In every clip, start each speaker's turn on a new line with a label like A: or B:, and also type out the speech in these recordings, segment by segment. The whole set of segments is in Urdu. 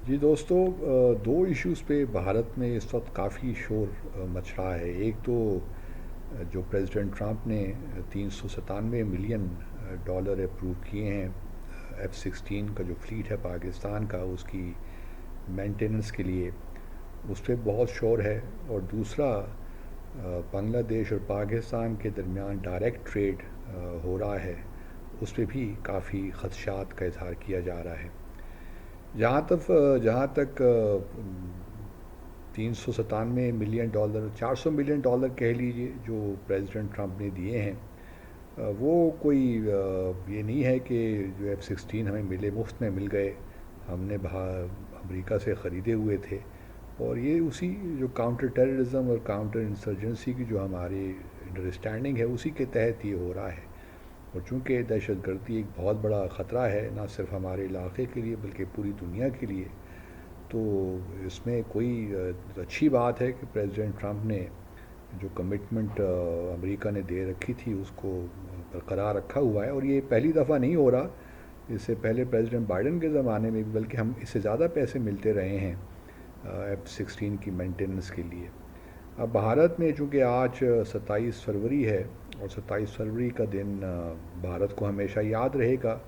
A: جی دوستو، دو ایشوز پہ بھارت میں اس وقت کافی شور مچ رہا ہے۔ ایک تو جو پریزیڈنٹ ٹرمپ نے 397 ملین ڈالر اپروو کیے ہیں F-16 کا جو فلیٹ ہے پاکستان کا، اس کی مینٹیننس کے لیے، اس پہ بہت شور ہے۔ اور دوسرا، بنگلہ دیش اور پاکستان کے درمیان ڈائریکٹ ٹریڈ ہو رہا ہے، اس پہ بھی کافی خدشات کا اظہار کیا جا رہا ہے۔ جہاں تک 397 ملین ڈالر، 400 ملین ڈالر کہہ لیجئے، جو پریزیڈنٹ ٹرمپ نے دیے ہیں، وہ کوئی یہ نہیں ہے کہ جو F-16 ہمیں ملے، مفت میں مل گئے، ہم نے امریکہ سے خریدے ہوئے تھے۔ اور یہ اسی جو کاؤنٹر ٹیررزم اور کاؤنٹر انسرجنسی کی جو ہماری انڈرسٹینڈنگ ہے، اسی کے تحت یہ ہو رہا ہے۔ اور چونکہ دہشت گردی ایک بہت بڑا خطرہ ہے، نہ صرف ہمارے علاقے کے لیے بلکہ پوری دنیا کے لیے، تو اس میں کوئی اچھی بات ہے کہ پریزیڈنٹ ٹرمپ نے جو کمٹمنٹ امریکہ نے دے رکھی تھی اس کو برقرار رکھا ہوا ہے۔ اور یہ پہلی دفعہ نہیں ہو رہا، اس سے پہلے پریزیڈنٹ بائیڈن کے زمانے میں بھی، بلکہ ہم اس سے زیادہ پیسے ملتے رہے ہیں F-16 کی مینٹیننس کے لیے۔ اب بھارت میں چونکہ آج 27 فروری ہے، اور 27 فروری کا دن بھارت کو ہمیشہ یاد رہے گا،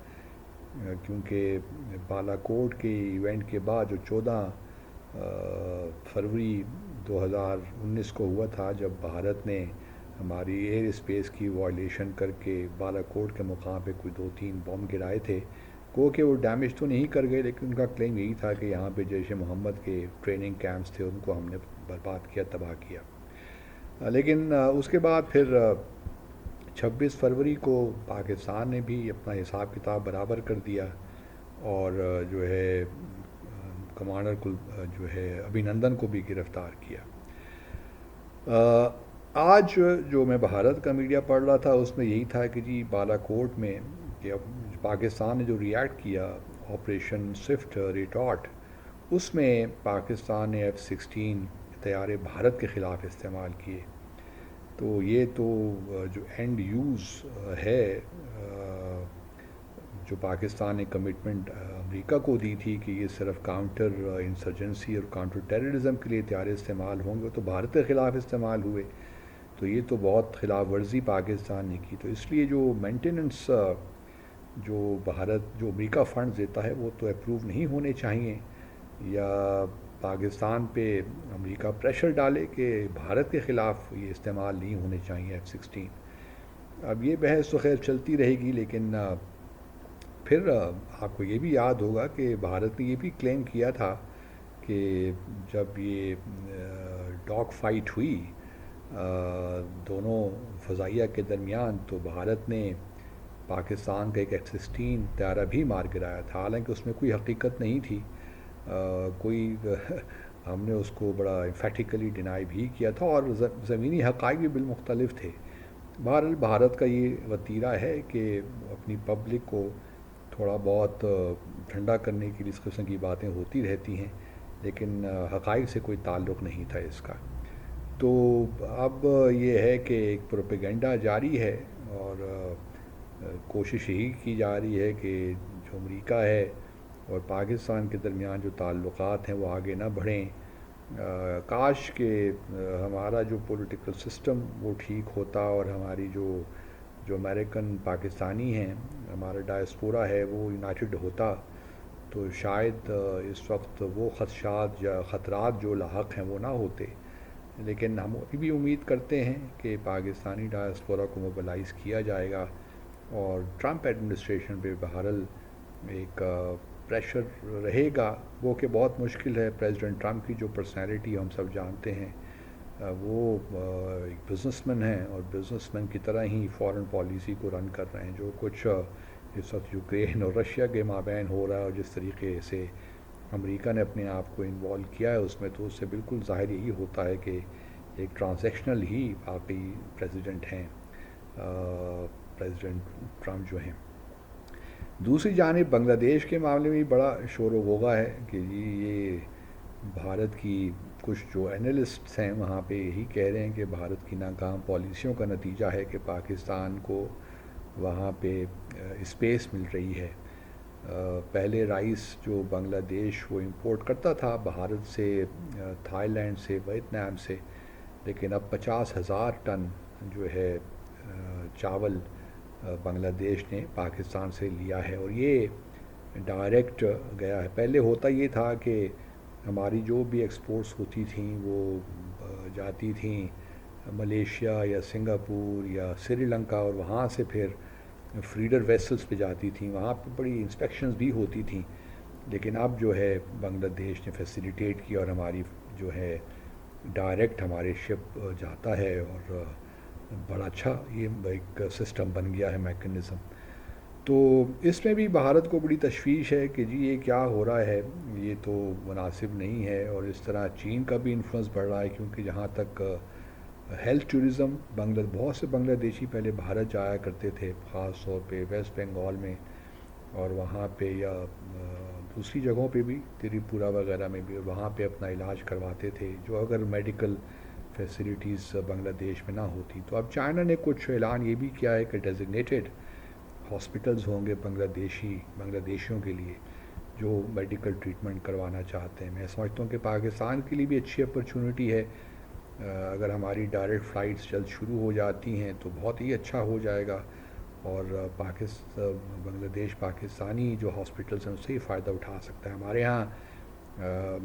A: کیونکہ بالا کوٹ کے ایونٹ کے بعد جو 14 فروری 2019 کو ہوا تھا، جب بھارت نے ہماری ایئر اسپیس کی وائلیشن کر کے بالا کوٹ کے مقام پہ کوئی 2-3 بم گرائے تھے۔ کہ وہ ڈیمیج تو نہیں کر گئے، لیکن ان کا کلیم یہی تھا کہ یہاں پہ جیش محمد کے ٹریننگ کیمپس تھے، ان کو ہم نے برباد کیا، تباہ کیا۔ لیکن اس کے بعد پھر 26 فروری کو پاکستان نے بھی اپنا حساب کتاب برابر کر دیا، اور جو ہے کمانڈر کو جو ہے ابھینندن کو بھی گرفتار کیا۔ آج جو میں بھارت کا میڈیا پڑھ رہا تھا، اس میں یہی تھا کہ جی بالا کوٹ میں کہ اب پاکستان نے جو ریئیکٹ کیا آپریشن سوئفٹ ریٹارٹ، اس میں پاکستان نے F-16 طیارے بھارت کے خلاف استعمال کیے۔ تو یہ تو جو اینڈ یوز ہے، جو پاکستان نے کمٹمنٹ امریکہ کو دی تھی کہ یہ صرف کاؤنٹر انسرجنسی اور کاؤنٹر ٹیررزم کے لیے طیارے استعمال ہوں گے، تو بھارت کے خلاف استعمال ہوئے۔ تو یہ تو بہت خلاف ورزی پاکستان نے کی۔ تو اس لیے جو مینٹیننس جو جو امریکہ فنڈز دیتا ہے، وہ تو اپروو نہیں ہونے چاہیے، یا پاکستان پہ امریکہ پریشر ڈالے کہ بھارت کے خلاف یہ استعمال نہیں ہونے چاہیے F-16۔ اب یہ بحث تو خیر چلتی رہے گی، لیکن پھر آپ کو یہ بھی یاد ہوگا کہ بھارت نے یہ بھی کلیم کیا تھا کہ جب یہ ڈاگ فائٹ ہوئی دونوں فضائیہ کے درمیان، تو بھارت نے پاکستان کا ایک F-16 طیارہ بھی مار گرایا تھا، حالانکہ اس میں کوئی حقیقت نہیں تھی، کوئی ہم نے اس کو بڑا امفیٹیکلی ڈینائی بھی کیا تھا، اور زمینی حقائق بھی بالمختلف تھے۔ بہرحال بھارت کا یہ وتیرہ ہے کہ اپنی پبلک کو تھوڑا بہت ٹھنڈا کرنے کے لیے اس قسم کی باتیں ہوتی رہتی ہیں، لیکن حقائق سے کوئی تعلق نہیں تھا اس کا۔ تو اب یہ ہے کہ ایک پروپیگنڈا جاری ہے، اور کوشش یہی کی جا رہی ہے کہ جو امریکہ ہے اور پاکستان کے درمیان جو تعلقات ہیں وہ آگے نہ بڑھیں۔ کاش کہ ہمارا جو پولیٹیکل سسٹم وہ ٹھیک ہوتا، اور ہماری جو امریکن پاکستانی ہیں، ہمارا ڈائسپورا ہے، وہ یونائٹڈ ہوتا، تو شاید اس وقت وہ خدشات یا خطرات جو لاحق ہیں وہ نہ ہوتے۔ لیکن ہم ابھی بھی امید کرتے ہیں کہ پاکستانی ڈائسپورا کو موبلائز کیا جائے گا، اور ٹرمپ ایڈمنسٹریشن پہ بہرحال ایک پریشر رہے گا۔ وہ کہ بہت مشکل ہے، پریزیڈنٹ ٹرمپ کی جو پرسنالٹی ہم سب جانتے ہیں، وہ ایک بزنس مین ہیں، اور بزنس مین کی طرح ہی فارن پالیسی کو رن کر رہے ہیں۔ جو کچھ اس وقت یوکرین اور رشیا کے مابین ہو رہا ہے، اور جس طریقے سے امریکہ نے اپنے آپ کو انوالو کیا ہے اس میں، تو اس سے بالکل ظاہر یہی ہوتا ہے کہ ایک ٹرانزیکشنل ہی باقی پریزیڈنٹ ہیں، پریزیڈنٹ ٹرمپ جو ہیں۔ دوسری جانب بنگلہ دیش کے معاملے میں بھی بڑا شور و غوغا ہے کہ جی یہ بھارت کی کچھ جو اینالسٹس ہیں وہاں پہ یہی کہہ رہے ہیں کہ بھارت کی ناکام پالیسیوں کا نتیجہ ہے کہ پاکستان کو وہاں پہ اسپیس مل رہی ہے۔ پہلے رائس جو بنگلہ دیش وہ امپورٹ کرتا تھا بھارت سے، تھائی لینڈ سے، ویتنام سے، لیکن اب 50,000 ٹن جو ہے چاول بنگلہ دیش نے پاکستان سے لیا ہے، اور یہ ڈائریکٹ گیا ہے۔ پہلے ہوتا یہ تھا کہ ہماری جو بھی ایکسپورٹس ہوتی تھیں وہ جاتی تھیں ملیشیا یا سنگاپور یا سری لنکا، اور وہاں سے پھر فریڈر ویسلز پہ جاتی تھیں، وہاں پہ بڑی انسپیکشنز بھی ہوتی تھیں، لیکن اب جو ہے بنگلہ دیش نے فیسیلیٹیٹ کیا اور ہماری جو ہے ڈائریکٹ ہمارے شپ جاتا ہے، اور بڑا اچھا یہ ایک سسٹم بن گیا ہے، میکنزم۔ تو اس میں بھی بھارت کو بڑی تشویش ہے کہ جی یہ کیا ہو رہا ہے، یہ تو مناسب نہیں ہے، اور اس طرح چین کا بھی انفلوئنس بڑھ رہا ہے، کیونکہ جہاں تک ہیلتھ ٹورزم بہت سے بنگلہ دیشی پہلے بھارت جایا کرتے تھے، خاص طور پہ ویسٹ بنگال میں، اور وہاں پہ یا دوسری جگہوں پہ بھی تریپورہ وغیرہ میں بھی، اور وہاں پہ اپنا علاج کرواتے تھے، جو اگر میڈیکل فیسلٹیز بنگلہ دیش میں نہ ہوتی۔ تو اب چائنا نے کچھ اعلان یہ بھی کیا ہے کہ ڈیزگنیٹڈ ہاسپٹلز ہوں گے بنگلہ دیشیوں کے لیے جو میڈیکل ٹریٹمنٹ کروانا چاہتے ہیں۔ میں سمجھتا ہوں کہ پاکستان کے لیے بھی اچھی اپرچونٹی ہے، اگر ہماری ڈائریکٹ فلائٹس جلد شروع ہو جاتی ہیں تو بہت ہی اچھا ہو جائے گا، اور بنگلہ دیش پاکستانی جو ہاسپٹلس ہیں اس سے ہی فائدہ اٹھا سکتا ہے۔ ہمارے ہاں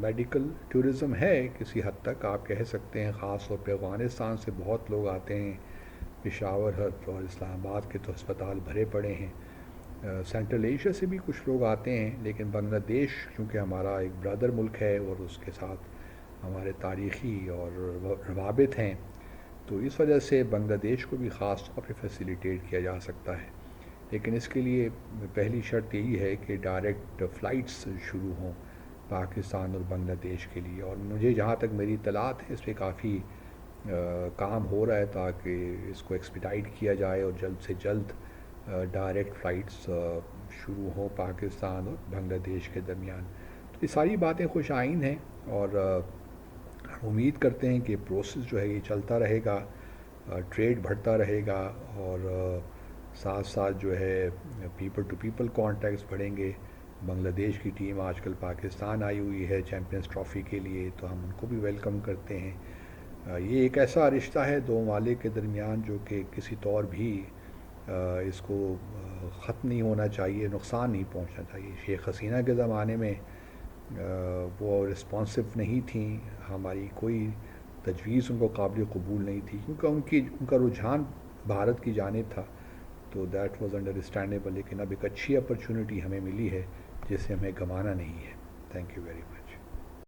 A: میڈیکل ٹورزم ہے کسی حد تک، آپ کہہ سکتے ہیں، خاص طور پہ افغانستان سے بہت لوگ آتے ہیں، پشاور اور اسلام آباد کے تو ہسپتال بھرے پڑے ہیں، سینٹرل ایشیا سے بھی کچھ لوگ آتے ہیں، لیکن بنگلہ دیش چونکہ ہمارا ایک برادر ملک ہے اور اس کے ساتھ ہمارے تاریخی اور روابط ہیں، تو اس وجہ سے بنگلہ دیش کو بھی خاص طور پہ فیسیلیٹیٹ کیا جا سکتا ہے، لیکن اس کے لیے پہلی شرط یہی ہے کہ ڈائریکٹ فلائٹس شروع ہوں پاکستان اور بنگلہ دیش کے لیے، اور مجھے جہاں تک میری اطلاعات ہے اس پہ کافی کام ہو رہا ہے تاکہ اس کو ایکسپیڈائٹ کیا جائے اور جلد سے جلد ڈائریکٹ فلائٹس شروع ہوں پاکستان اور بنگلہ دیش کے درمیان۔ تو یہ ساری باتیں خوش آئند ہیں، اور ہم امید کرتے ہیں کہ پروسیس جو ہے یہ چلتا رہے گا، ٹریڈ بڑھتا رہے گا، اور ساتھ ساتھ جو ہے پیپل ٹو پیپل کانٹیکٹس بڑھیں گے۔ بنگلہ دیش کی ٹیم آج کل پاکستان آئی ہوئی ہے چیمپئنز ٹرافی کے لیے، تو ہم ان کو بھی ویلکم کرتے ہیں۔ یہ ایک ایسا رشتہ ہے دو ممالک کے درمیان جو کہ کسی طور بھی اس کو ختم نہیں ہونا چاہیے، نقصان نہیں پہنچنا چاہیے۔ شیخ حسینہ کے زمانے میں وہ رسپانسو نہیں تھیں، ہماری کوئی تجویز ان کو قابل قبول نہیں تھی، کیونکہ ان کا رجحان بھارت کی جانب تھا، تو دیٹ واز انڈرسٹینڈیبل، لیکن اب ایک اچھی اپرچونٹی ہمیں ملی ہے جسے ہمیں گنوانا نہیں ہے۔ Thank you very much.